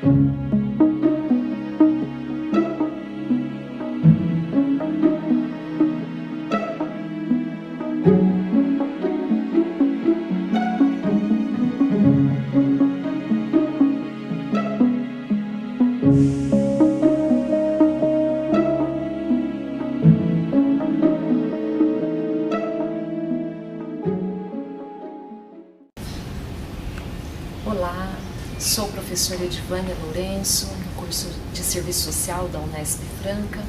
Olá, sou a professora Edivânia Lourenço, no curso de Serviço Social da Unesp Franca,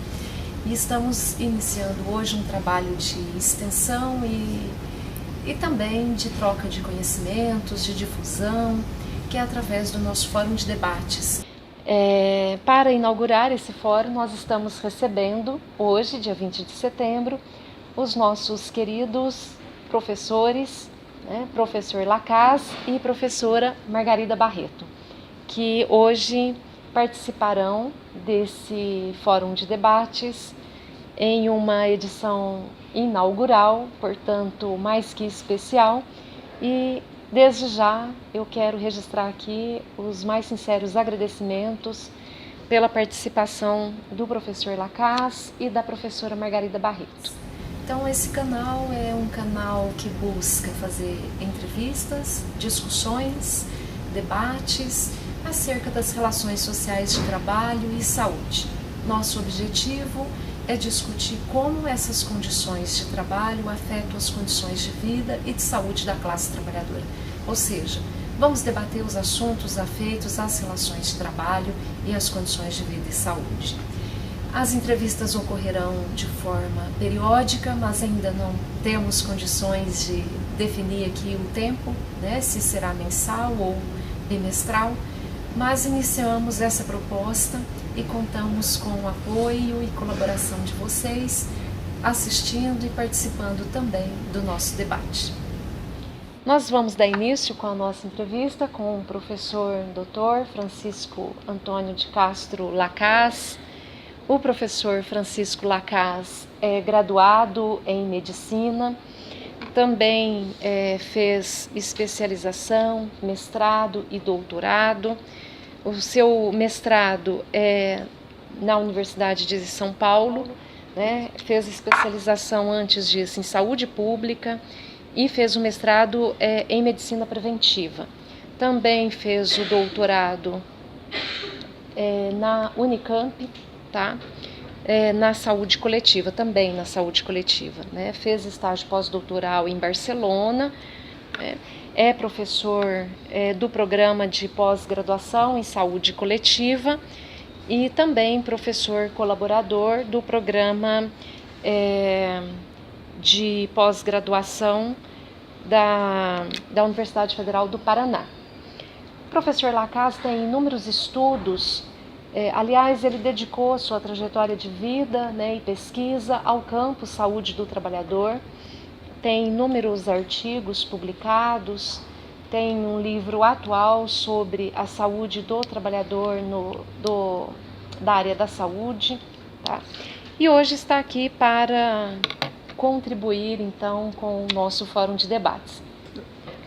e estamos iniciando hoje um trabalho de extensão e também de troca de conhecimentos, de difusão, que é através do nosso fórum de debates. Para inaugurar esse fórum, nós estamos recebendo hoje, dia 20 de setembro, os nossos queridos professores, professor Lacaz e professora Margarida Barreto, que hoje participarão desse fórum de debates em uma edição inaugural, portanto, mais que especial, e desde já eu quero registrar aqui os mais sinceros agradecimentos pela participação do professor Lacaz e da professora Margarida Barreto. Então, esse canal é um canal que busca fazer entrevistas, discussões, debates acerca das relações sociais de trabalho e saúde. Nosso objetivo é discutir como essas condições de trabalho afetam as condições de vida e de saúde da classe trabalhadora. Ou seja, vamos debater os assuntos afeitos às relações de trabalho e às condições de vida e saúde. As entrevistas ocorrerão de forma periódica, mas ainda não temos condições de definir aqui o tempo, se será mensal ou bimestral, mas iniciamos essa proposta e contamos com o apoio e colaboração de vocês, assistindo e participando também do nosso debate. Nós vamos dar início com a nossa entrevista com o professor Dr. Francisco Antônio de Castro Lacaz. O professor Francisco Lacaz é graduado em medicina, também fez especialização, mestrado e doutorado. O seu mestrado é na Universidade de São Paulo, fez especialização antes disso em saúde pública e fez o mestrado em medicina preventiva. Também fez o doutorado na Unicamp, na saúde coletiva, também na saúde coletiva. Fez estágio pós-doutoral em Barcelona, é professor do programa de pós-graduação em saúde coletiva e também professor colaborador do programa de pós-graduação da Universidade Federal do Paraná. O professor Lacaz tem inúmeros estudos. Aliás, ele dedicou sua trajetória de vida e pesquisa ao campo saúde do trabalhador. Tem inúmeros artigos publicados, tem um livro atual sobre a saúde do trabalhador da área da saúde. E hoje está aqui para contribuir, então, com o nosso fórum de debates.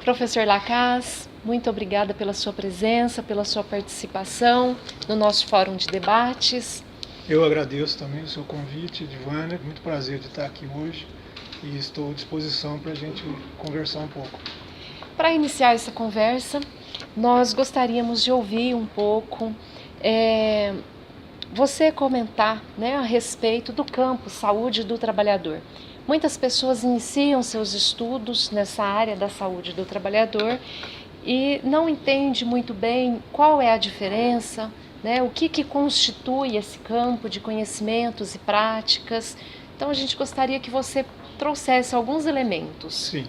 Professor Lacaz, muito obrigada pela sua presença, pela sua participação no nosso fórum de debates. Eu agradeço também o seu convite, Edivânia, muito prazer de estar aqui hoje e estou à disposição para a gente conversar um pouco. Para iniciar essa conversa, nós gostaríamos de ouvir um pouco você comentar a respeito do campo saúde do trabalhador. Muitas pessoas iniciam seus estudos nessa área da saúde do trabalhador e não entende muito bem qual é a diferença, o que constitui esse campo de conhecimentos e práticas. Então, a gente gostaria que você trouxesse alguns elementos. Sim.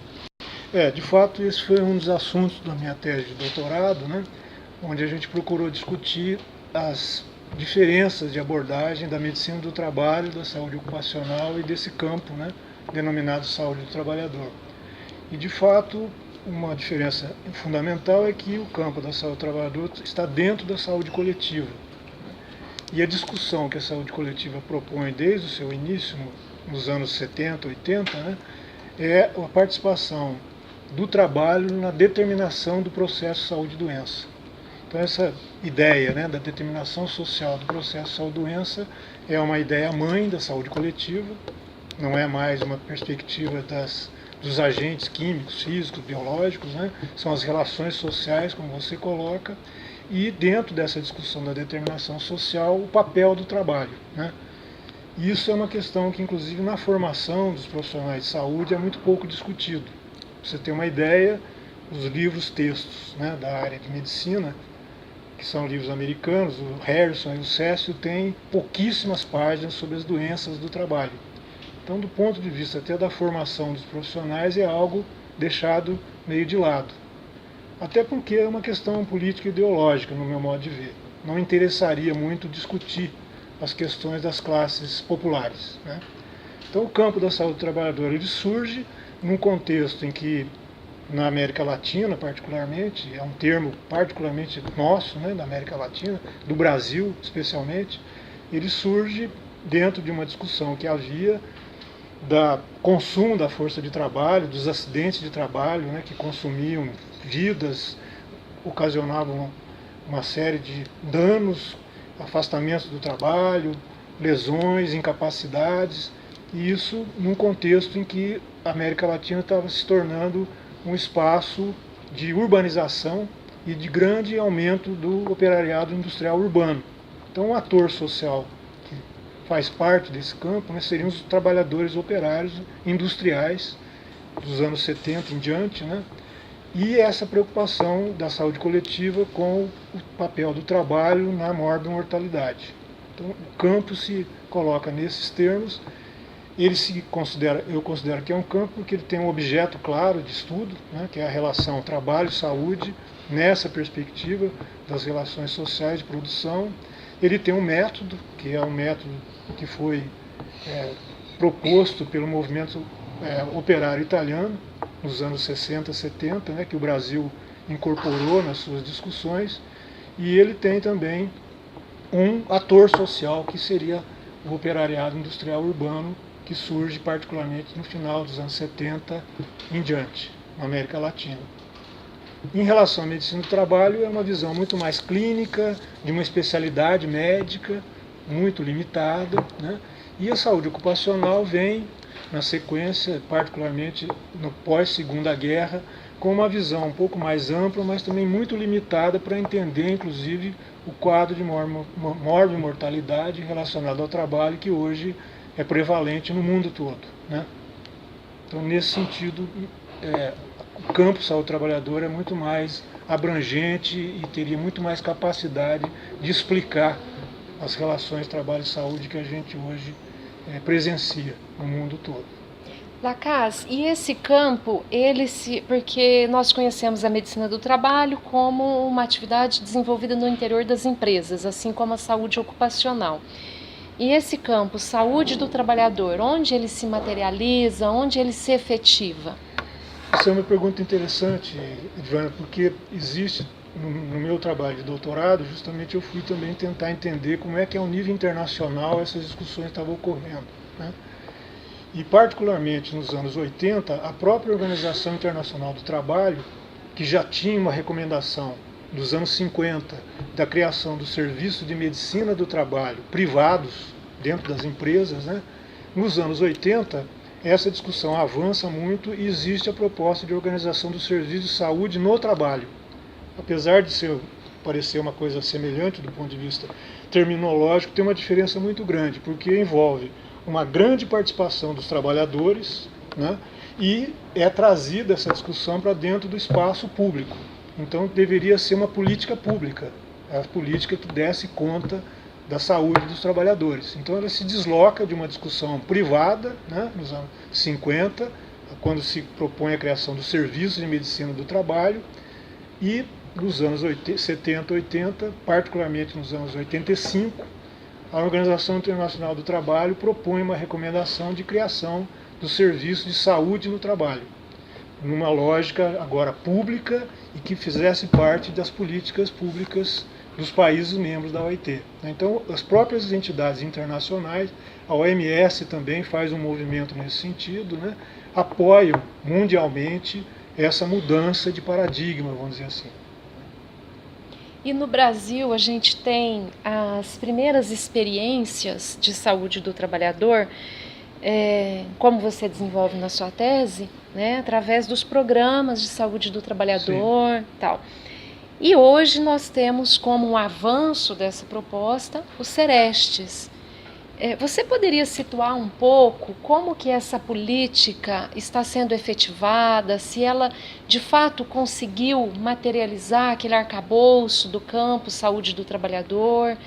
De fato, esse foi um dos assuntos da minha tese de doutorado, onde a gente procurou discutir as diferenças de abordagem da medicina do trabalho, da saúde ocupacional e desse campo, denominado saúde do trabalhador. E, de fato, uma diferença fundamental é que o campo da saúde do trabalhador está dentro da saúde coletiva. E a discussão que a saúde coletiva propõe desde o seu início, nos anos 70, 80, é a participação do trabalho na determinação do processo saúde e doença. Então essa ideia, né, da determinação social do processo de saúde-doença é uma ideia mãe da saúde coletiva, não é mais uma perspectiva dos agentes químicos, físicos, biológicos, né, são as relações sociais, como você coloca, e dentro dessa discussão da determinação social, o papel do trabalho, né. Isso é uma questão que, inclusive, na formação dos profissionais de saúde é muito pouco discutido. Pra você ter uma ideia, os livros textos, né, da área de medicina, que são livros americanos, o Harrison e o Cécio, têm pouquíssimas páginas sobre as doenças do trabalho. Então, do ponto de vista até da formação dos profissionais, é algo deixado meio de lado. Até porque é uma questão política e ideológica, no meu modo de ver. Não interessaria muito discutir as questões das classes populares, né? Então, o campo da saúde do trabalhador ele surge num contexto em que, na América Latina particularmente, é um termo particularmente nosso, né, da América Latina, do Brasil especialmente, ele surge dentro de uma discussão que havia do consumo da força de trabalho, dos acidentes de trabalho, né, que consumiam vidas, ocasionavam uma série de danos, afastamentos do trabalho, lesões, incapacidades, e isso num contexto em que a América Latina estava se tornando um espaço de urbanização e de grande aumento do operariado industrial urbano. Então, um ator social que faz parte desse campo, né, seriam os trabalhadores operários industriais dos anos 70 em diante, né, e essa preocupação da saúde coletiva com o papel do trabalho na mórbida mortalidade. Então, o campo se coloca nesses termos. Eu considero que é um campo porque ele tem um objeto claro de estudo, né, que é a relação trabalho-saúde, nessa perspectiva das relações sociais de produção. Ele tem um método, que é um método que foi proposto pelo movimento operário italiano, nos anos 60, 70, né, que o Brasil incorporou nas suas discussões, e ele tem também um ator social que seria o operariado industrial urbano, que surge particularmente no final dos anos 70 em diante, na América Latina. Em relação à medicina do trabalho, é uma visão muito mais clínica, de uma especialidade médica, muito limitada, né? E a saúde ocupacional vem na sequência, particularmente no pós-Segunda Guerra, com uma visão um pouco mais ampla, mas também muito limitada para entender, inclusive, o quadro de mórbida mortalidade relacionado ao trabalho que hoje é prevalente no mundo todo, né? Então, nesse sentido, o campo saúde do trabalhador é muito mais abrangente e teria muito mais capacidade de explicar as relações trabalho e saúde que a gente hoje presencia no mundo todo. Lacaze, e esse campo, porque nós conhecemos a medicina do trabalho como uma atividade desenvolvida no interior das empresas, assim como a saúde ocupacional. E esse campo, saúde do trabalhador, onde ele se materializa, onde ele se efetiva? Essa é uma pergunta interessante, Edvana, porque existe no meu trabalho de doutorado, justamente eu fui também tentar entender como é que ao nível internacional essas discussões estavam ocorrendo, né? E particularmente nos anos 80, a própria Organização Internacional do Trabalho, que já tinha uma recomendação dos anos 50 da criação do serviço de medicina do trabalho privados dentro das empresas, né? Nos anos 80, essa discussão avança muito e existe a proposta de organização do serviço de saúde no trabalho. Apesar de parecer uma coisa semelhante do ponto de vista terminológico, tem uma diferença muito grande, porque envolve uma grande participação dos trabalhadores, né, e é trazida essa discussão para dentro do espaço público. Então deveria ser uma política pública, a política que desse conta da saúde dos trabalhadores. Então ela se desloca de uma discussão privada, né, nos anos 50, quando se propõe a criação do Serviço de Medicina do Trabalho, e nos anos 70, 80, particularmente nos anos 85, a Organização Internacional do Trabalho propõe uma recomendação de criação do Serviço de Saúde no Trabalho, numa lógica agora pública e que fizesse parte das políticas públicas dos países membros da OIT. Então, as próprias entidades internacionais, a OMS também faz um movimento nesse sentido, né, apoiam mundialmente essa mudança de paradigma, vamos dizer assim. E no Brasil a gente tem as primeiras experiências de saúde do trabalhador, como você desenvolve na sua tese, né, através dos programas de saúde do trabalhador, tal. E hoje nós temos como um avanço dessa proposta os Serestes. Você poderia situar um pouco como que essa política está sendo efetivada, se ela de fato conseguiu materializar aquele arcabouço do campo saúde do trabalhador,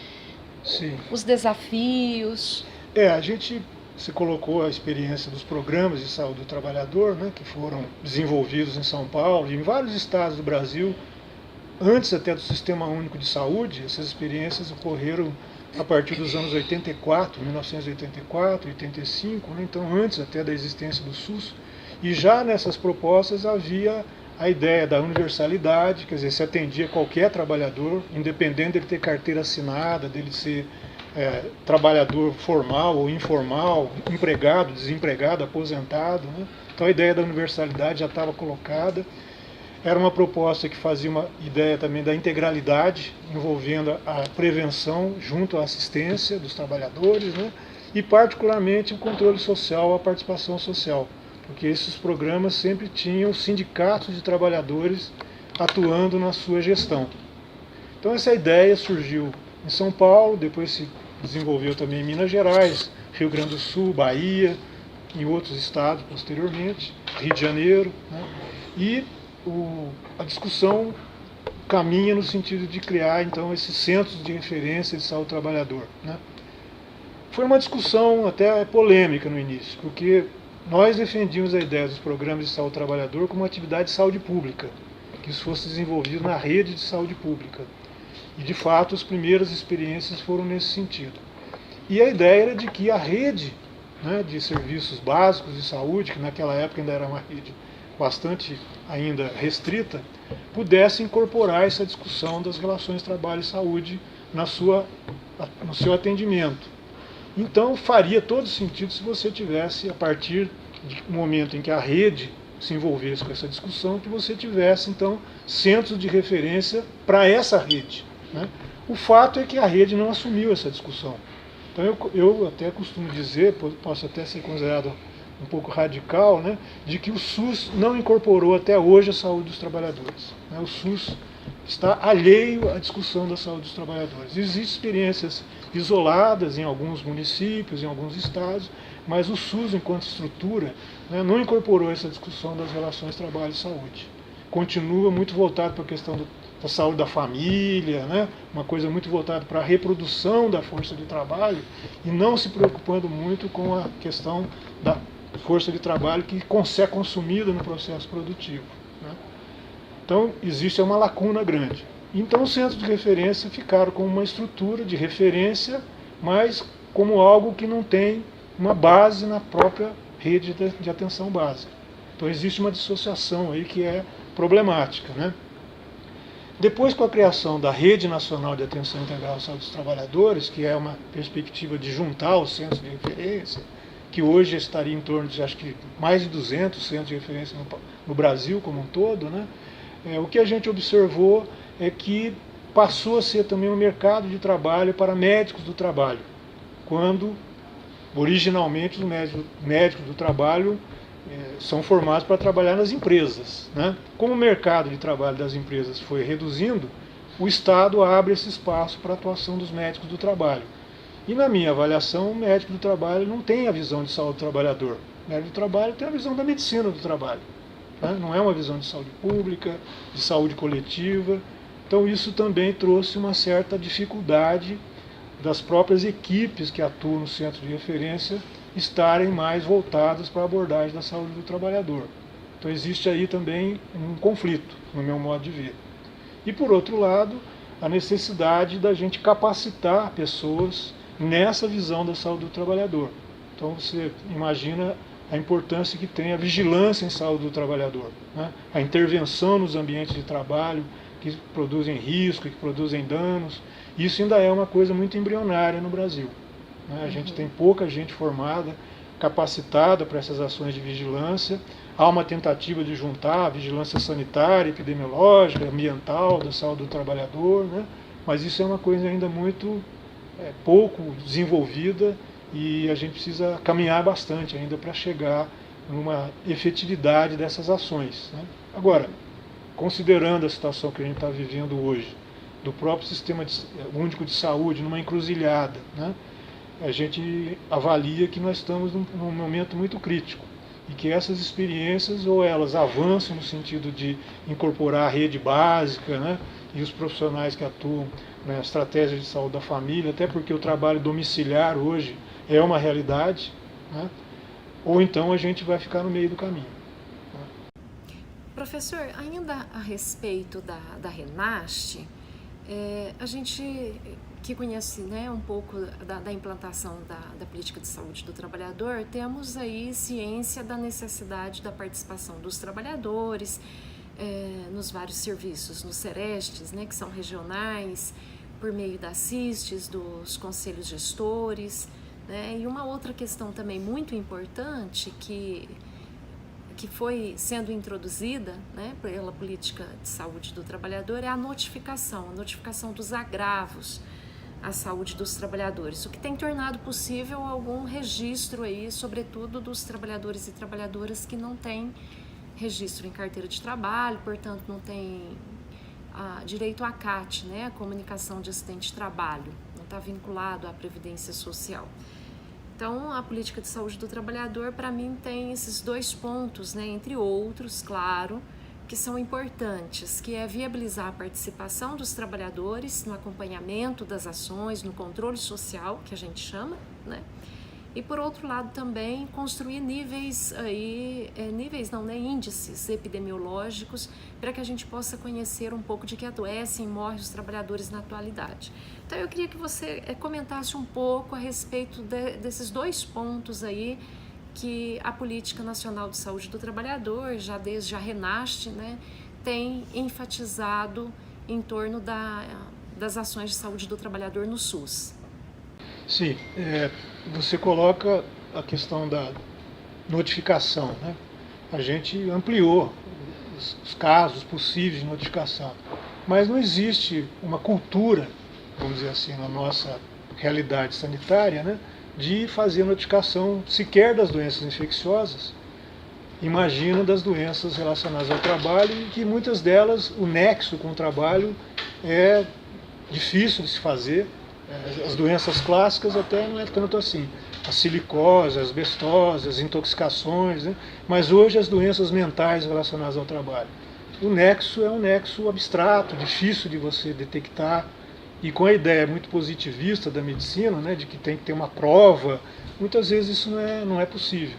Sim. Os desafios? Se colocou a experiência dos programas de saúde do trabalhador, né, que foram desenvolvidos em São Paulo e em vários estados do Brasil, antes até do Sistema Único de Saúde. Essas experiências ocorreram a partir dos anos 84, 1984, 85, né? Então antes até da existência do SUS. E já nessas propostas havia a ideia da universalidade, quer dizer, se atendia qualquer trabalhador, independente dele ter carteira assinada, dele ser trabalhador formal ou informal, empregado, desempregado, aposentado, né? Então a ideia da universalidade já estava colocada. Era uma proposta que fazia uma ideia também da integralidade, envolvendo a prevenção junto à assistência dos trabalhadores, né? E particularmente o controle social, a participação social, porque esses programas sempre tinham sindicatos de trabalhadores atuando na sua gestão. Então essa ideia surgiu em São Paulo, depois se desenvolveu também em Minas Gerais, Rio Grande do Sul, Bahia, em outros estados posteriormente, Rio de Janeiro, né? E a discussão caminha no sentido de criar então esses centros de referência de saúde do trabalhador, né? Foi uma discussão até polêmica no início, porque nós defendíamos a ideia dos programas de saúde do trabalhador como uma atividade de saúde pública, que isso fosse desenvolvido na rede de saúde pública. E de fato as primeiras experiências foram nesse sentido. E a ideia era de que a rede, né, de serviços básicos de saúde, que naquela época ainda era uma rede bastante ainda restrita, pudesse incorporar essa discussão das relações trabalho e saúde no seu atendimento. Então faria todo sentido se você tivesse, a partir do momento em que a rede se envolvesse com essa discussão, que você tivesse então centros de referência para essa rede, né? O fato é que a rede não assumiu essa discussão. Então eu até costumo dizer, posso até ser considerado um pouco radical, né, de que o SUS não incorporou até hoje a saúde dos trabalhadores, né? O SUS está alheio à discussão da saúde dos trabalhadores. Existem experiências isoladas em alguns municípios, em alguns estados, mas o SUS, enquanto estrutura, né, não incorporou essa discussão das relações trabalho e saúde. Continua muito voltado para a questão da saúde da família, né, uma coisa muito voltada para a reprodução da força de trabalho e não se preocupando muito com a questão da força de trabalho que é consumida no processo produtivo, né? Então existe uma lacuna grande. Então os centros de referência ficaram como uma estrutura de referência, mas como algo que não tem uma base na própria rede de atenção básica. Então existe uma dissociação aí que é problemática, né? Depois, com a criação da Rede Nacional de Atenção Integral à Saúde dos Trabalhadores, que é uma perspectiva de juntar os centros de referência, que hoje estaria em torno de, acho que, mais de 200 centros de referência no Brasil como um todo, né? O que a gente observou é que passou a ser também um mercado de trabalho para médicos do trabalho, quando originalmente os médicos do trabalho são formados para trabalhar nas empresas, né? Como o mercado de trabalho das empresas foi reduzindo, o Estado abre esse espaço para a atuação dos médicos do trabalho. E na minha avaliação, o médico do trabalho não tem a visão de saúde do trabalhador. O médico do trabalho tem a visão da medicina do trabalho, né? Não é uma visão de saúde pública, de saúde coletiva. Então isso também trouxe uma certa dificuldade das próprias equipes que atuam no centro de referência estarem mais voltadas para a abordagem da saúde do trabalhador. Então existe aí também um conflito, no meu modo de ver. E por outro lado, a necessidade da gente capacitar pessoas nessa visão da saúde do trabalhador. Então você imagina a importância que tem a vigilância em saúde do trabalhador, né? A intervenção nos ambientes de trabalho que produzem risco, que produzem danos. Isso ainda é uma coisa muito embrionária no Brasil, né? A gente tem pouca gente formada, capacitada para essas ações de vigilância. há uma tentativa de juntar a vigilância sanitária, epidemiológica, ambiental, da saúde do trabalhador, né? Mas isso é uma coisa ainda muito pouco desenvolvida e a gente precisa caminhar bastante ainda para chegar numa efetividade dessas ações, né? Agora, considerando a situação que a gente está vivendo hoje, do próprio sistema único de saúde, numa encruzilhada, né? A gente avalia que nós estamos num momento muito crítico e que essas experiências, ou elas avançam no sentido de incorporar a rede básica, né? E os profissionais que atuam na estratégia de saúde da família, até porque o trabalho domiciliar hoje é uma realidade, né? Ou então a gente vai ficar no meio do caminho. Professor, ainda a respeito da RENAST, a gente que conhece, né, um pouco da implantação da política de saúde do trabalhador, temos aí ciência da necessidade da participação dos trabalhadores nos vários serviços, nos CERESTs, né, que são regionais, por meio das CISTs, dos conselhos gestores, né, e uma outra questão também muito importante que foi sendo introduzida, né, pela política de saúde do trabalhador é a notificação dos agravos à saúde dos trabalhadores, o que tem tornado possível algum registro aí, sobretudo dos trabalhadores e trabalhadoras que não têm registro em carteira de trabalho, portanto não têm direito à CAT, né, a comunicação de acidente de trabalho, não está vinculado à Previdência Social. Então, a política de saúde do trabalhador, para mim, tem esses dois pontos, né, entre outros, claro, que são importantes, que é viabilizar a participação dos trabalhadores no acompanhamento das ações, no controle social, que a gente chama, né? E, por outro lado, também construir índices epidemiológicos para que a gente possa conhecer um pouco de que adoecem e morrem os trabalhadores na atualidade. Então, eu queria que você comentasse um pouco a respeito desses dois pontos aí que a Política Nacional de Saúde do Trabalhador, já desde a RENAST, né, tem enfatizado em torno das ações de saúde do trabalhador no SUS. Sim, você coloca a questão da notificação, né? A gente ampliou os casos possíveis de notificação, mas não existe uma cultura, vamos dizer assim, na nossa realidade sanitária, né, de fazer notificação sequer das doenças infecciosas. Imagina das doenças relacionadas ao trabalho, e que muitas delas, o nexo com o trabalho é difícil de se fazer. As doenças clássicas até não é tanto assim, a silicose, a asbestose, as intoxicações, né? Mas hoje as doenças mentais relacionadas ao trabalho. O nexo é um nexo abstrato, difícil de você detectar, e com a ideia muito positivista da medicina, né, de que tem que ter uma prova, muitas vezes isso não é possível.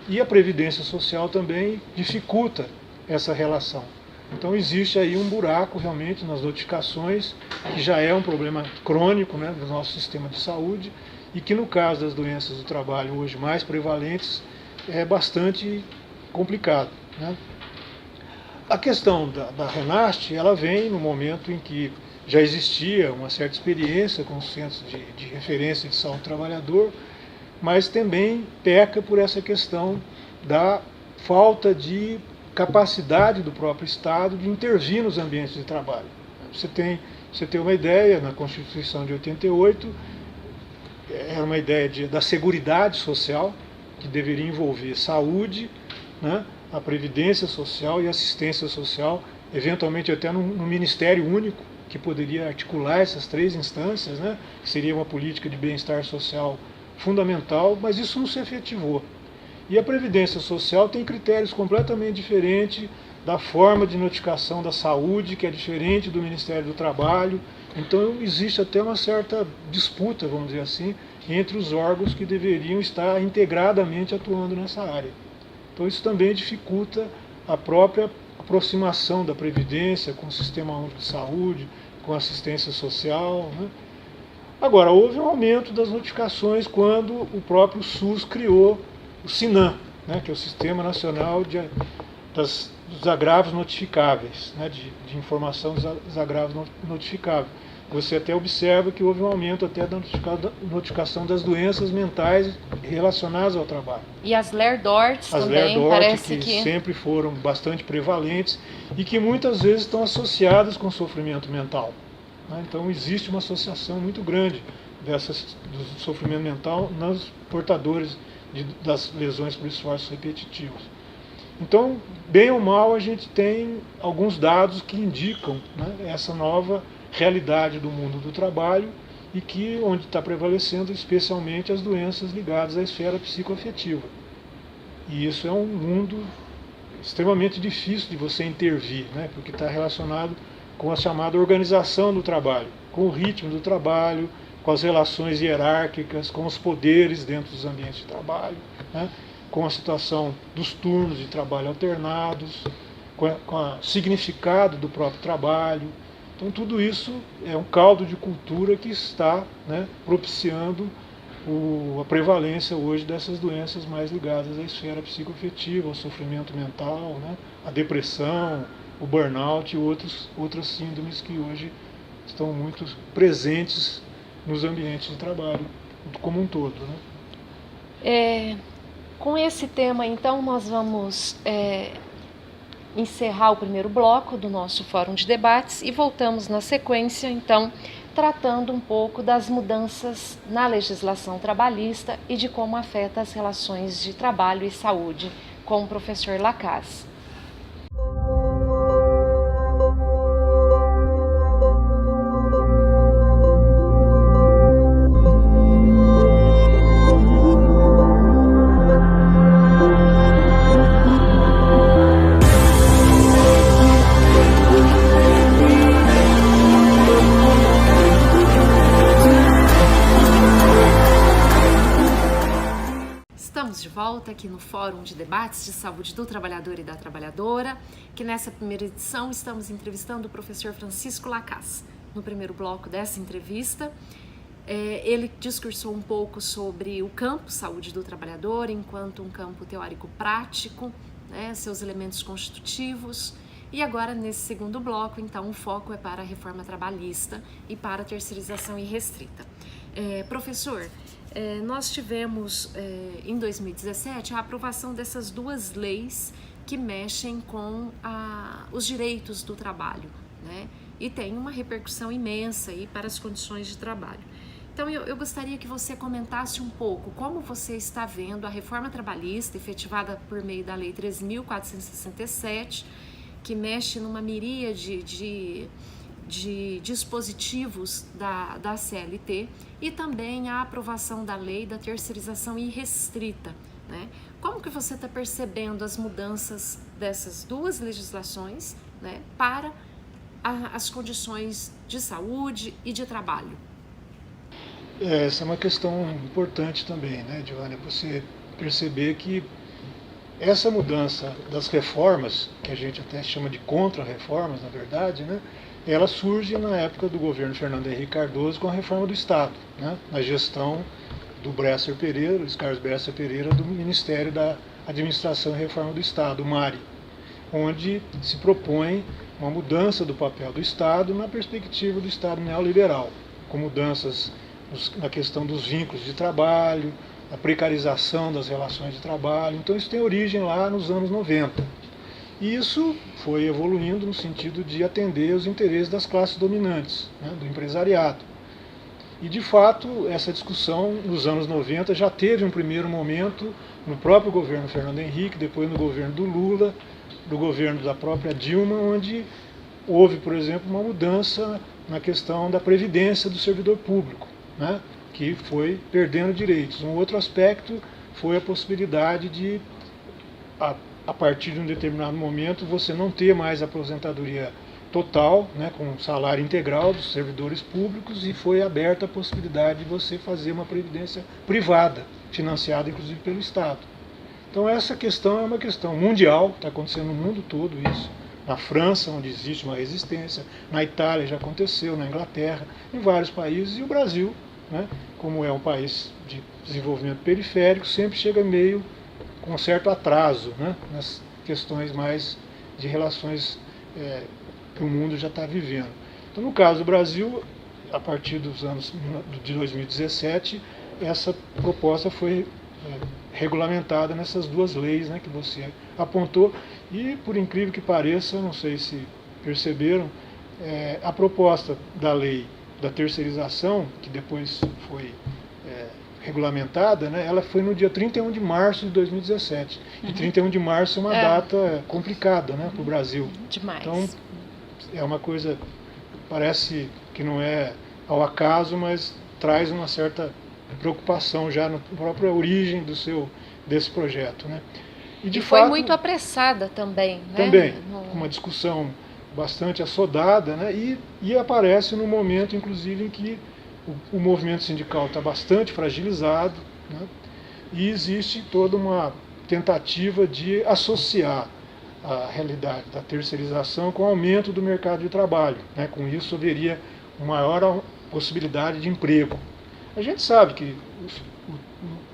E a Previdência Social também dificulta essa relação. Então existe aí um buraco realmente nas notificações, que já é um problema crônico, né, do nosso sistema de saúde, e que no caso das doenças do trabalho hoje mais prevalentes é bastante complicado, né? A questão da RENAST, ela vem no momento em que já existia uma certa experiência com os centros de referência de saúde do trabalhador, mas também peca por essa questão da falta de capacidade do próprio Estado de intervir nos ambientes de trabalho. Você tem uma ideia, na Constituição de 88, era uma ideia da seguridade social, que deveria envolver saúde, né, a previdência social e assistência social, eventualmente até num Ministério único, que poderia articular essas três instâncias, né, que seria uma política de bem-estar social fundamental, mas isso não se efetivou. E a Previdência Social tem critérios completamente diferentes da forma de notificação da saúde, que é diferente do Ministério do Trabalho. Então existe até uma certa disputa, vamos dizer assim, entre os órgãos que deveriam estar integradamente atuando nessa área. Então isso também dificulta a própria aproximação da Previdência com o Sistema Único de Saúde, com a assistência social, né? Agora, houve um aumento das notificações quando o próprio SUS criou o SINAM, né, que é o Sistema Nacional dos Agravos Notificáveis, né, de informação dos agravos notificáveis. você até observa que houve um aumento até da notificação das doenças mentais relacionadas ao trabalho. E as Ler-Dort também, Ler-Dort, parece que sempre foram bastante prevalentes e que muitas vezes estão associadas com sofrimento mental. Né? Então existe uma associação muito grande do sofrimento mental nos portadores das lesões por esforços repetitivos. Então, bem ou mal, a gente tem alguns dados que indicam, né, essa nova realidade do mundo do trabalho e que onde está prevalecendo especialmente as doenças ligadas à esfera psicoafetiva. E isso é um mundo extremamente difícil de você intervir, né, porque está relacionado com a chamada organização do trabalho, com o ritmo do trabalho, com as relações hierárquicas, com os poderes dentro dos ambientes de trabalho, né, com a situação dos turnos de trabalho alternados, com o significado do próprio trabalho. Então tudo isso é um caldo de cultura que está, né, propiciando a prevalência hoje dessas doenças mais ligadas à esfera psicoafetiva, ao sofrimento mental, né, à depressão, o burnout e outras síndromes que hoje estão muito presentes nos ambientes de trabalho como um todo. Né? Com esse tema, então, nós vamos encerrar o primeiro bloco do nosso fórum de debates e voltamos na sequência, então, tratando um pouco das mudanças na legislação trabalhista e de como afeta as relações de trabalho e saúde, com o professor Lacaze. De volta aqui no Fórum de Debates de Saúde do Trabalhador e da Trabalhadora, que nessa primeira edição estamos entrevistando o professor Francisco Lacaze. No primeiro bloco dessa entrevista, ele discursou um pouco sobre o campo saúde do trabalhador enquanto um campo teórico-prático, né, seus elementos constitutivos, e agora nesse segundo bloco, então, o foco é para a reforma trabalhista e para a terceirização irrestrita. Professor, nós tivemos em 2017 a aprovação dessas duas leis que mexem com os direitos do trabalho, né? E tem uma repercussão imensa aí para as condições de trabalho. Então eu gostaria que você comentasse um pouco como você está vendo a reforma trabalhista efetivada por meio da Lei 13.467, que mexe numa miríade de dispositivos da CLT e também a aprovação da lei da terceirização irrestrita, né? Como que você está percebendo as mudanças dessas duas legislações, né, para as condições de saúde e de trabalho? Essa é uma questão importante também, né, Giovânia? Você perceber que essa mudança das reformas, que a gente até chama de contra-reformas, na verdade, né, ela surge na época do governo Fernando Henrique Cardoso com a reforma do Estado, né, na gestão do Bresser Pereira, Luiz Carlos Bresser Pereira, do Ministério da Administração e Reforma do Estado, o MARI, onde se propõe uma mudança do papel do Estado na perspectiva do Estado neoliberal, com mudanças na questão dos vínculos de trabalho, a precarização das relações de trabalho. Então isso tem origem lá nos anos 90. E isso foi evoluindo no sentido de atender os interesses das classes dominantes, né, do empresariado. E, de fato, essa discussão nos anos 90 já teve um primeiro momento no próprio governo Fernando Henrique, depois no governo do Lula, do governo da própria Dilma, onde houve, por exemplo, uma mudança na questão da previdência do servidor público, né, que foi perdendo direitos. Um outro aspecto foi a possibilidade de, a partir de um determinado momento, você não ter mais aposentadoria total, né, com salário integral dos servidores públicos, e foi aberta a possibilidade de você fazer uma previdência privada, financiada inclusive pelo Estado. Então essa questão é uma questão mundial, está acontecendo no mundo todo isso. Na França, onde existe uma resistência, na Itália já aconteceu, na Inglaterra, em vários países, e o Brasil, né, como é um país de desenvolvimento periférico, sempre chega meio com um certo atraso, né, nas questões mais de relações que o mundo já está vivendo. Então, no caso do Brasil, a partir dos anos de 2017, essa proposta foi regulamentada nessas duas leis, né, que você apontou. E, por incrível que pareça, não sei se perceberam, a proposta da lei da terceirização, que depois foi regulamentada, né, ela foi no dia 31 de março de 2017. E 31 de março é uma data complicada, né, para o Brasil. Demais. Então, é uma coisa, parece que não é ao acaso, mas traz uma certa preocupação já na própria origem desse projeto, né? E de fato, foi muito apressada também, né? Também, uma discussão bastante assodada, né? E aparece no momento, inclusive, em que o movimento sindical está bastante fragilizado, né? E existe toda uma tentativa de associar a realidade da terceirização com o aumento do mercado de trabalho, né? Com isso haveria uma maior possibilidade de emprego. A gente sabe que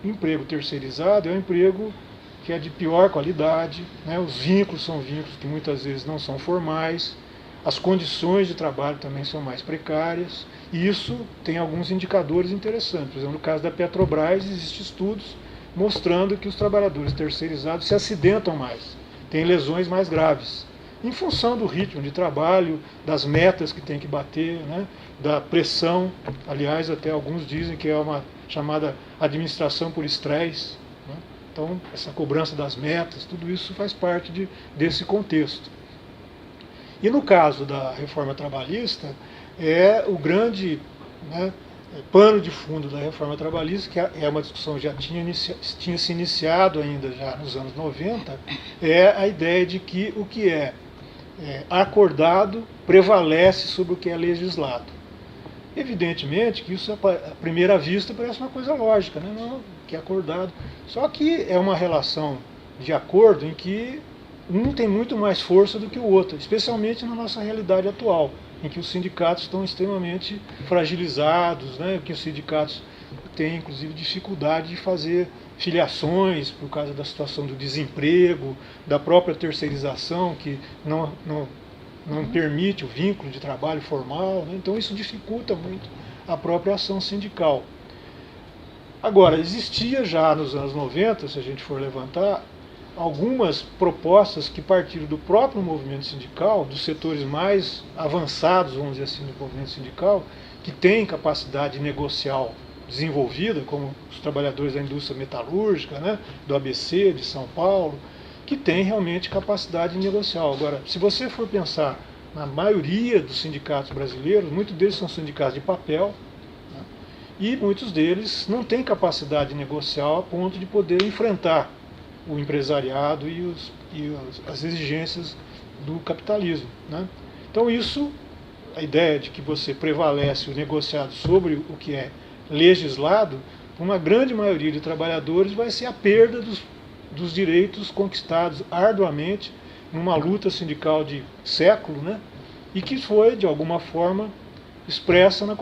o emprego terceirizado é um emprego que é de pior qualidade, né? Os vínculos são vínculos que muitas vezes não são formais, as condições de trabalho também são mais precárias, e isso tem alguns indicadores interessantes. Por exemplo, no caso da Petrobras, existem estudos mostrando que os trabalhadores terceirizados se acidentam mais, têm lesões mais graves, em função do ritmo de trabalho, das metas que tem que bater, né, da pressão. Aliás, até alguns dizem que é uma chamada administração por estresse, né? Então, essa cobrança das metas, tudo isso faz parte desse contexto. E no caso da reforma trabalhista, é o grande, né, pano de fundo da reforma trabalhista, que é uma discussão que já tinha se iniciado ainda já nos anos 90, é a ideia de que o que é acordado prevalece sobre o que é legislado. Evidentemente que isso, à primeira vista, parece uma coisa lógica, né? Não, que é acordado. Só que é uma relação de acordo em que um tem muito mais força do que o outro, especialmente na nossa realidade atual, em que os sindicatos estão extremamente fragilizados, né? Que os sindicatos têm, inclusive, dificuldade de fazer filiações por causa da situação do desemprego, da própria terceirização, que não permite o vínculo de trabalho formal, né? Então isso dificulta muito a própria ação sindical. Agora, existia já nos anos 90, se a gente for levantar, algumas propostas que partiram do próprio movimento sindical, dos setores mais avançados, vamos dizer assim, do movimento sindical, que têm capacidade negocial desenvolvida, como os trabalhadores da indústria metalúrgica, né, do ABC, de São Paulo, que têm realmente capacidade negocial. Agora, se você for pensar na maioria dos sindicatos brasileiros, muitos deles são sindicatos de papel, né, e muitos deles não têm capacidade negocial a ponto de poder enfrentar o empresariado e as exigências do capitalismo, né? Então isso, a ideia de que você prevalece o negociado sobre o que é legislado, para uma grande maioria de trabalhadores vai ser a perda dos direitos conquistados arduamente numa luta sindical de século, né? E que foi, de alguma forma, expressa na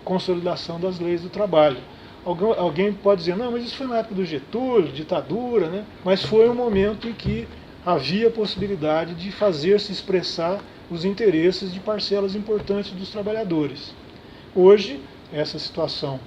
consolidação das leis do trabalho. Alguém pode dizer, não, mas isso foi na época do Getúlio, ditadura, né? Mas foi um momento em que havia a possibilidade de fazer-se expressar os interesses de parcelas importantes dos trabalhadores. Hoje, essa situação,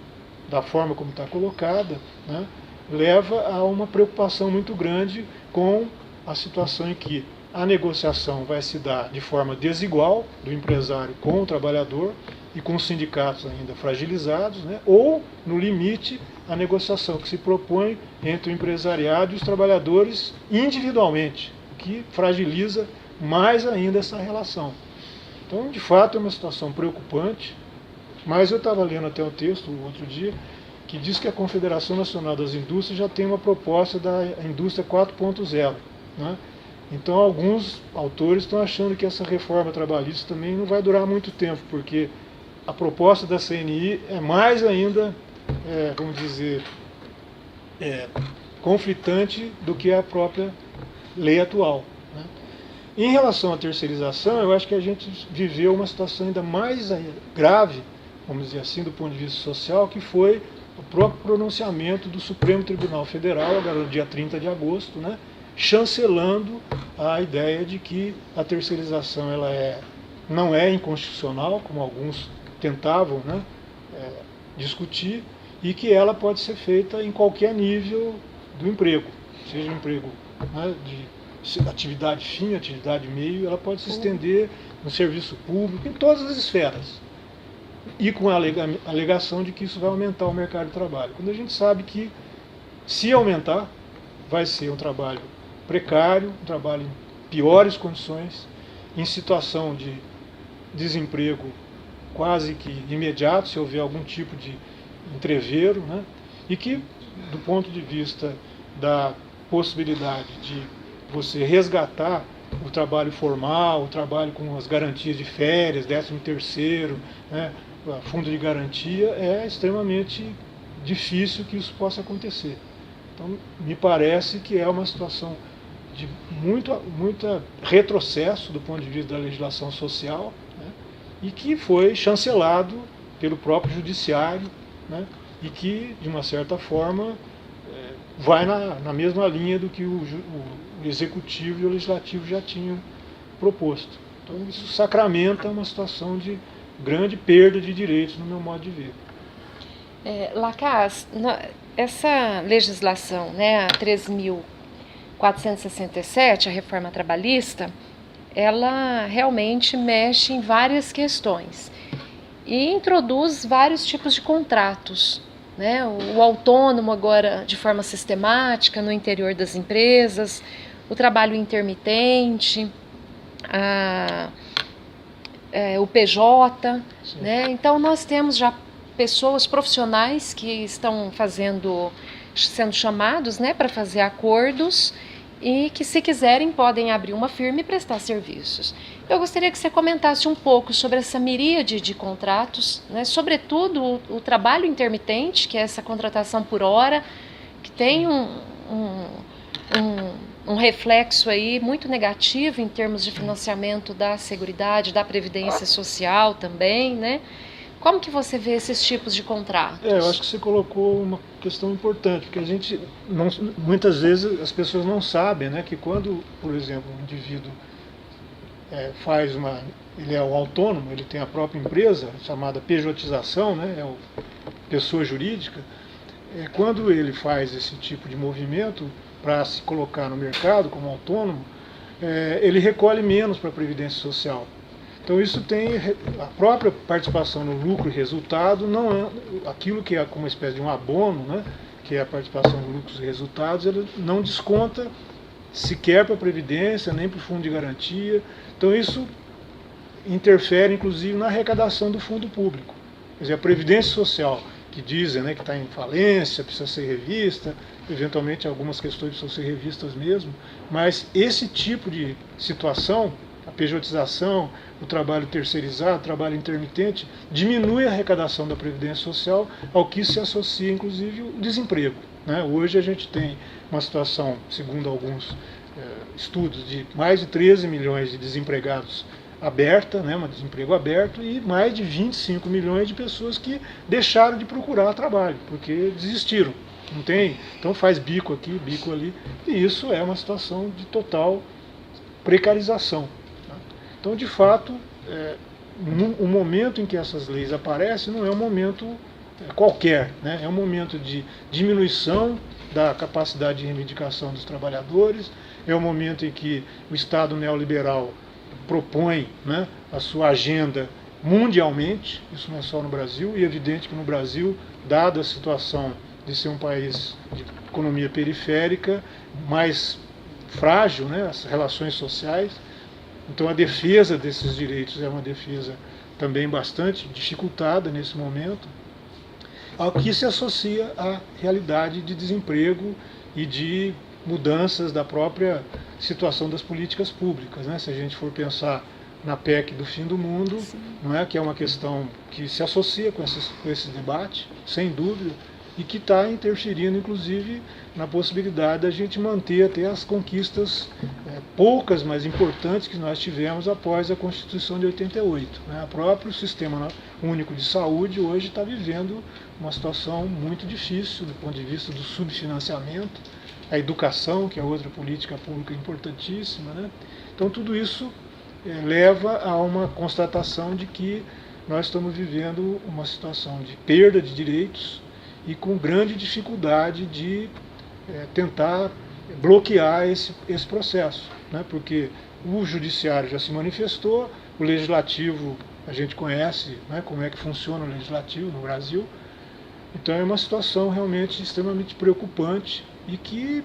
da forma como está colocada, né, leva a uma preocupação muito grande com a situação em que a negociação vai se dar de forma desigual do empresário com o trabalhador e com os sindicatos ainda fragilizados, né, ou, no limite, a negociação que se propõe entre o empresariado e os trabalhadores individualmente, o que fragiliza mais ainda essa relação. Então, de fato, é uma situação preocupante, mas eu estava lendo até um texto outro dia que diz que a Confederação Nacional das Indústrias já tem uma proposta da indústria 4.0, né? Então alguns autores estão achando que essa reforma trabalhista também não vai durar muito tempo, porque a proposta da CNI é mais ainda, vamos dizer, conflitante do que a própria lei atual, né? Em relação à terceirização, eu acho que a gente viveu uma situação ainda mais grave, vamos dizer assim, do ponto de vista social, que foi o próprio pronunciamento do Supremo Tribunal Federal, agora no dia 30 de agosto, né, chancelando a ideia de que a terceirização ela não é inconstitucional, como alguns tentavam, né, discutir, e que ela pode ser feita em qualquer nível do emprego, seja um emprego, né, de atividade fim, atividade meio, ela pode se estender no serviço público, em todas as esferas, e com a alegação de que isso vai aumentar o mercado de trabalho. Quando a gente sabe que, se aumentar, vai ser um trabalho precário, um trabalho em piores condições, em situação de desemprego quase que imediato, se houver algum tipo de entrevero, né? E que, do ponto de vista da possibilidade de você resgatar o trabalho formal, o trabalho com as garantias de férias, 13º, né, fundo de garantia, é extremamente difícil que isso possa acontecer. Então, me parece que é uma situação de muito retrocesso do ponto de vista da legislação social, né, e que foi chancelado pelo próprio judiciário, né, e que, de uma certa forma, vai na mesma linha do que o executivo e o legislativo já tinham proposto. Então, isso sacramenta uma situação de grande perda de direitos, no meu modo de ver. Lacaz, essa legislação, né, a 13.467, a reforma trabalhista, ela realmente mexe em várias questões e introduz vários tipos de contratos, né? O autônomo agora de forma sistemática no interior das empresas, o trabalho intermitente, o PJ, né? Então nós temos já pessoas profissionais que estão sendo chamados, né, para fazer acordos e que, se quiserem, podem abrir uma firma e prestar serviços. Eu gostaria que você comentasse um pouco sobre essa miríade de contratos, né, sobretudo o trabalho intermitente, que é essa contratação por hora, que tem um reflexo aí muito negativo em termos de financiamento da Seguridade, da Previdência Social também, né? Como que você vê esses tipos de contratos? Eu acho que você colocou uma questão importante, porque a gente, muitas vezes, as pessoas não sabem, né, que quando, por exemplo, um indivíduo ele é o autônomo, ele tem a própria empresa, chamada pejotização, né, é pessoa jurídica, quando ele faz esse tipo de movimento para se colocar no mercado como autônomo, ele recolhe menos para a Previdência Social. Então isso tem a própria participação no lucro e resultado, não é aquilo que é como uma espécie de um abono, né, que é a participação no lucros e resultados, ele não desconta sequer para a Previdência, nem para o Fundo de Garantia. Então isso interfere inclusive na arrecadação do fundo público. Quer dizer, a Previdência Social, que dizem, né, que está em falência, precisa ser revista, eventualmente algumas questões precisam ser revistas mesmo, mas esse tipo de situação, a pejotização, o trabalho terceirizado, o trabalho intermitente, diminui a arrecadação da Previdência Social, ao que se associa, inclusive, o desemprego, né? Hoje a gente tem uma situação, segundo alguns estudos, de mais de 13 milhões de desempregados aberta, né, um desemprego aberto, e mais de 25 milhões de pessoas que deixaram de procurar trabalho, porque desistiram. Não tem, então faz bico aqui, bico ali, e isso é uma situação de total precarização. Então, de fato, o momento em que essas leis aparecem não é um momento qualquer, né? É um momento de diminuição da capacidade de reivindicação dos trabalhadores, é um momento em que o Estado neoliberal propõe, né, a sua agenda mundialmente, isso não é só no Brasil, e é evidente que no Brasil, dada a situação de ser um país de economia periférica, mais frágil, né, as relações sociais, então a defesa desses direitos é uma defesa também bastante dificultada nesse momento, ao que se associa à realidade de desemprego e de mudanças da própria situação das políticas públicas, né? Se a gente for pensar na PEC do fim do mundo, não é, que é uma questão que se associa com esse debate, sem dúvida, e que está interferindo, inclusive, na possibilidade da gente manter até as conquistas poucas, mas importantes que nós tivemos após a Constituição de 88. Né? O próprio Sistema Único de Saúde hoje está vivendo uma situação muito difícil do ponto de vista do subfinanciamento, a educação, que é outra política pública importantíssima, né? Então tudo isso leva a uma constatação de que nós estamos vivendo uma situação de perda de direitos e com grande dificuldade de tentar bloquear esse processo, né? Porque o judiciário já se manifestou, o legislativo, a gente conhece, né, como é que funciona o legislativo no Brasil. Então é uma situação realmente extremamente preocupante e que,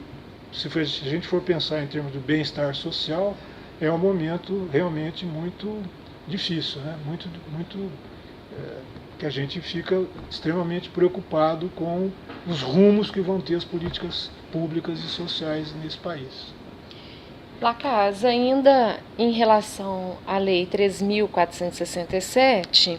se a gente for pensar em termos do bem-estar social, é um momento realmente muito difícil, né? Que a gente fica extremamente preocupado com os rumos que vão ter as políticas públicas e sociais nesse país. Lacaz, ainda em relação à Lei 3.467,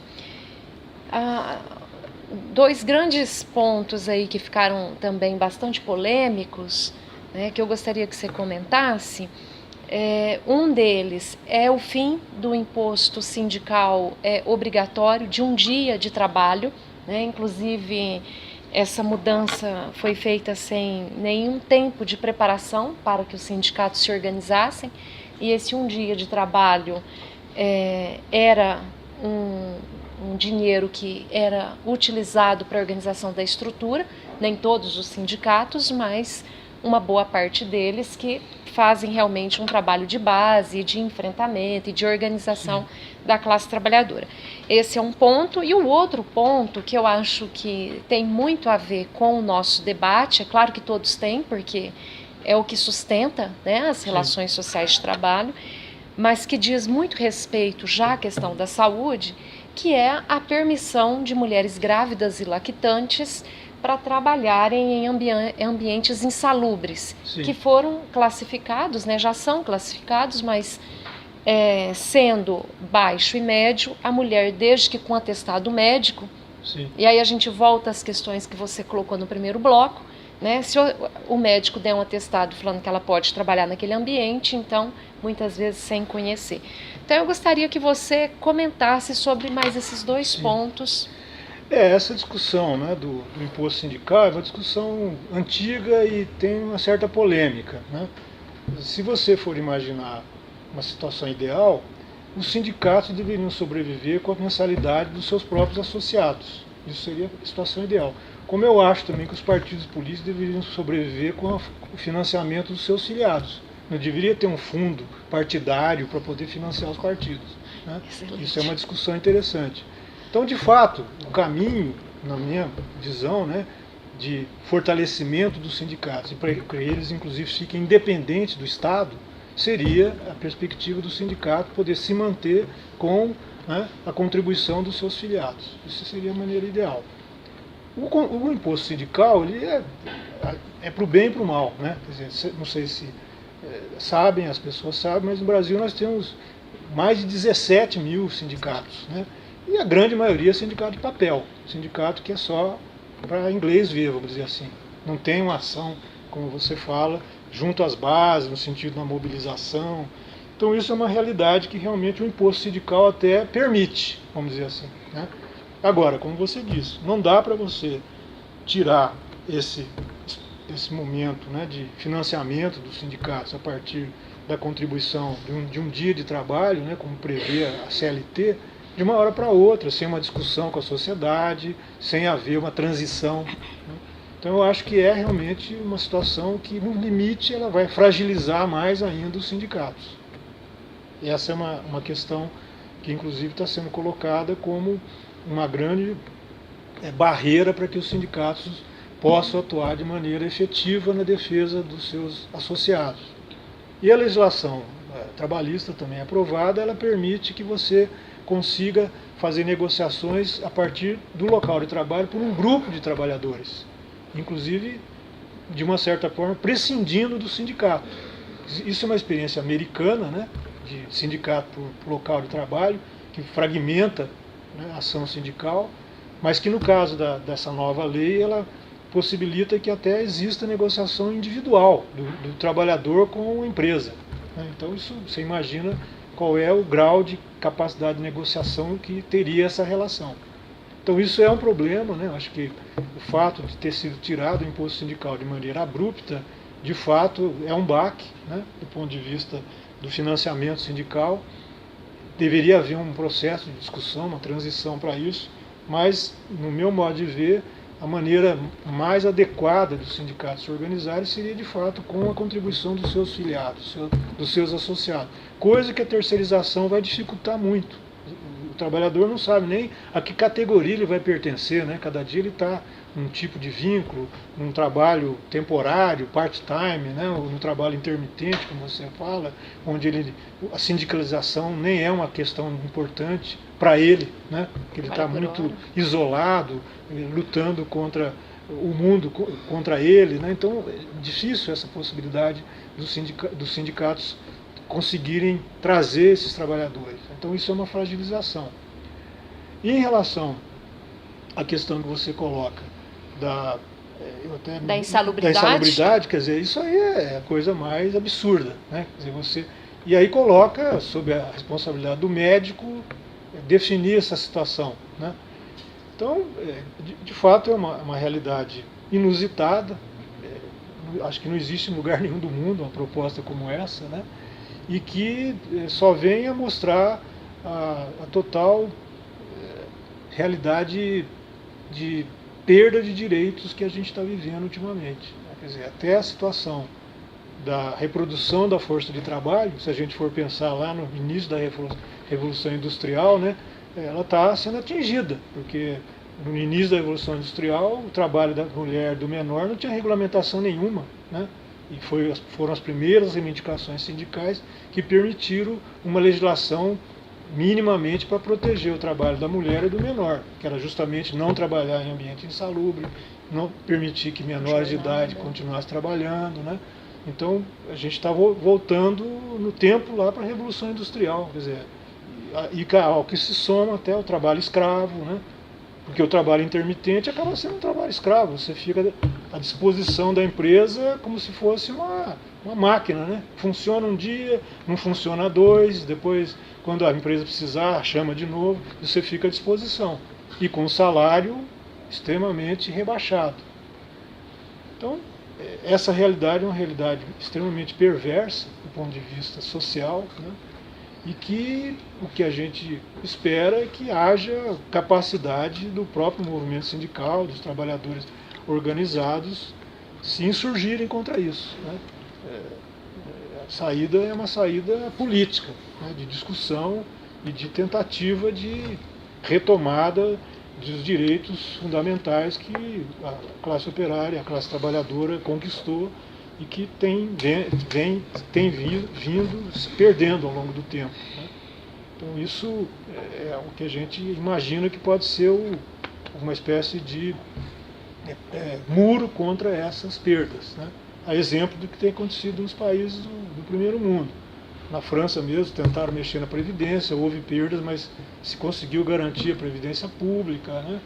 dois grandes pontos aí que ficaram também bastante polêmicos, né, que eu gostaria que você comentasse. Um deles é o fim do imposto sindical obrigatório de um dia de trabalho, né? Inclusive essa mudança foi feita sem nenhum tempo de preparação para que os sindicatos se organizassem, e esse um dia de trabalho era um dinheiro que era utilizado para a organização da estrutura, nem todos os sindicatos, mas uma boa parte deles que fazem realmente um trabalho de base, de enfrentamento e de organização da classe trabalhadora. Esse é um ponto. E o outro ponto que eu acho que tem muito a ver com o nosso debate, é claro que todos têm, porque é o que sustenta, né, as relações sociais de trabalho, mas que diz muito respeito já à questão da saúde, que é a permissão de mulheres grávidas e lactantes para trabalharem em ambientes insalubres, que foram classificados, né, já são classificados, mas sendo baixo e médio, a mulher, desde que com atestado médico, e aí a gente volta às questões que você colocou no primeiro bloco, né, se o médico der um atestado falando que ela pode trabalhar naquele ambiente, então, muitas vezes sem conhecer. Então, eu gostaria que você comentasse sobre mais esses dois pontos. Essa discussão, né, do imposto sindical é uma discussão antiga e tem uma certa polêmica, né? Se você for imaginar uma situação ideal, os sindicatos deveriam sobreviver com a mensalidade dos seus próprios associados. Isso seria a situação ideal. Como eu acho também que os partidos políticos deveriam sobreviver com o financiamento dos seus filiados. Não deveria ter um fundo partidário para poder financiar os partidos, né? Isso é uma discussão interessante. Então, de fato, o caminho, na minha visão, né, de fortalecimento dos sindicatos, e para que eles, inclusive, fiquem independentes do Estado, seria a perspectiva do sindicato poder se manter com, né, a contribuição dos seus filiados. Isso seria a maneira ideal. O imposto sindical ele é para o bem e para o mal, né? Quer dizer, não sei se sabem, as pessoas sabem, mas no Brasil nós temos mais de 17 mil sindicatos, né? E a grande maioria é sindicato de papel, sindicato que é só para inglês ver, vamos dizer assim. Não tem uma ação, como você fala, junto às bases, no sentido da mobilização. Então isso é uma realidade que realmente o imposto sindical até permite, vamos dizer assim, né? Agora, como você disse, não dá para você tirar esse momento, né, de financiamento dos sindicatos a partir da contribuição de um dia de trabalho, né, como prevê a CLT, de uma hora para outra, sem uma discussão com a sociedade, sem haver uma transição, né? Então eu acho que é realmente uma situação que, no limite, ela vai fragilizar mais ainda os sindicatos. E essa é uma questão que, inclusive, está sendo colocada como uma grande barreira para que os sindicatos possam atuar de maneira efetiva na defesa dos seus associados. E a legislação trabalhista também aprovada, ela permite que você consiga fazer negociações a partir do local de trabalho por um grupo de trabalhadores, inclusive, de uma certa forma, prescindindo do sindicato. Isso é uma experiência americana, né, de sindicato por local de trabalho, que fragmenta, né, a ação sindical, mas que no caso dessa nova lei, ela possibilita que até exista negociação individual do trabalhador com a empresa, né? Então isso, você imagina qual é o grau de capacidade de negociação que teria essa relação. Então isso é um problema, né? Acho que o fato de ter sido tirado o imposto sindical de maneira abrupta, de fato é um baque, né, do ponto de vista do financiamento sindical, deveria haver um processo de discussão, uma transição para isso, mas, no meu modo de ver, a maneira mais adequada dos sindicatos se organizarem seria, de fato, com a contribuição dos seus filiados, dos seus associados, coisa que a terceirização vai dificultar muito. O trabalhador não sabe nem a que categoria ele vai pertencer, né? Cada dia ele está num tipo de vínculo, num trabalho temporário, part-time, né? Ou num trabalho intermitente, como você fala, onde a sindicalização nem é uma questão importante para ele, né? Porque ele está muito isolado, lutando contra o mundo, contra ele, né? Então é difícil essa possibilidade dos sindicatos conseguirem trazer esses trabalhadores. Então isso é uma fragilização. E em relação à questão que você coloca da insalubridade, quer dizer, isso aí é a coisa mais absurda, né? Quer dizer, e aí coloca sob a responsabilidade do médico definir essa situação, né? Então, de fato, é uma realidade inusitada. Acho que não existe em lugar nenhum do mundo uma proposta como essa, né? E que só vem a mostrar a total realidade de perda de direitos que a gente está vivendo ultimamente. Quer dizer, até a situação da reprodução da força de trabalho, se a gente for pensar lá no início da Revolução Industrial, né, ela está sendo atingida, porque no início da Revolução Industrial o trabalho da mulher, do menor, não tinha regulamentação nenhuma, né? E foram as primeiras reivindicações sindicais que permitiram uma legislação minimamente para proteger o trabalho da mulher e do menor, que era justamente não trabalhar em ambiente insalubre, não permitir que menores de idade continuassem trabalhando, né? Então a gente está voltando no tempo lá para a Revolução Industrial, quer dizer, e ao que se soma até o trabalho escravo, né? Porque o trabalho intermitente acaba sendo um trabalho escravo, você fica à disposição da empresa como se fosse uma máquina, né? Funciona um dia, não funciona 2, depois, quando a empresa precisar, chama de novo, você fica à disposição. E com salário extremamente rebaixado. Então, essa realidade é uma realidade extremamente perversa do ponto de vista social, né? E que o que a gente espera é que haja capacidade do próprio movimento sindical, dos trabalhadores organizados, se insurgirem contra isso, né? A saída é uma saída política, né? De discussão e de tentativa de retomada dos direitos fundamentais que a classe operária, a classe trabalhadora conquistou e que tem vindo se perdendo ao longo do tempo, né? Então isso é o que a gente imagina que pode ser uma espécie de muro contra essas perdas, né? A exemplo do que tem acontecido nos países do primeiro mundo. Na França mesmo tentaram mexer na Previdência, houve perdas, mas se conseguiu garantir a Previdência pública, né?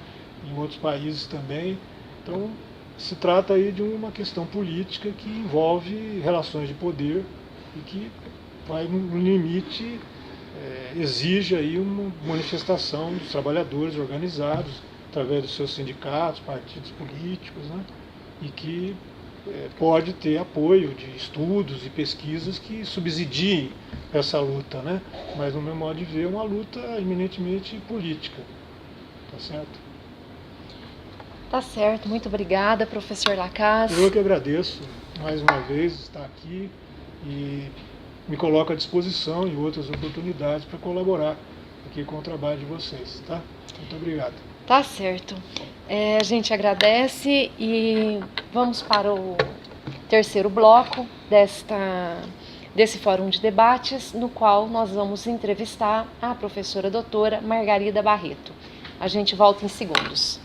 Em outros países também. Então, se trata aí de uma questão política que envolve relações de poder e que vai, no limite, exige aí uma manifestação dos trabalhadores organizados através dos seus sindicatos, partidos políticos, né? E que pode ter apoio de estudos e pesquisas que subsidiem essa luta, né? Mas, no meu modo de ver, é uma luta eminentemente política. Tá certo? Tá certo, muito obrigada, professor Lacasse. Eu que agradeço mais uma vez estar aqui e me coloco à disposição em outras oportunidades para colaborar aqui com o trabalho de vocês, tá? Muito obrigado. Tá certo. A gente agradece e vamos para o terceiro bloco desse fórum de debates, no qual nós vamos entrevistar a professora doutora Margarida Barreto. A gente volta em segundos.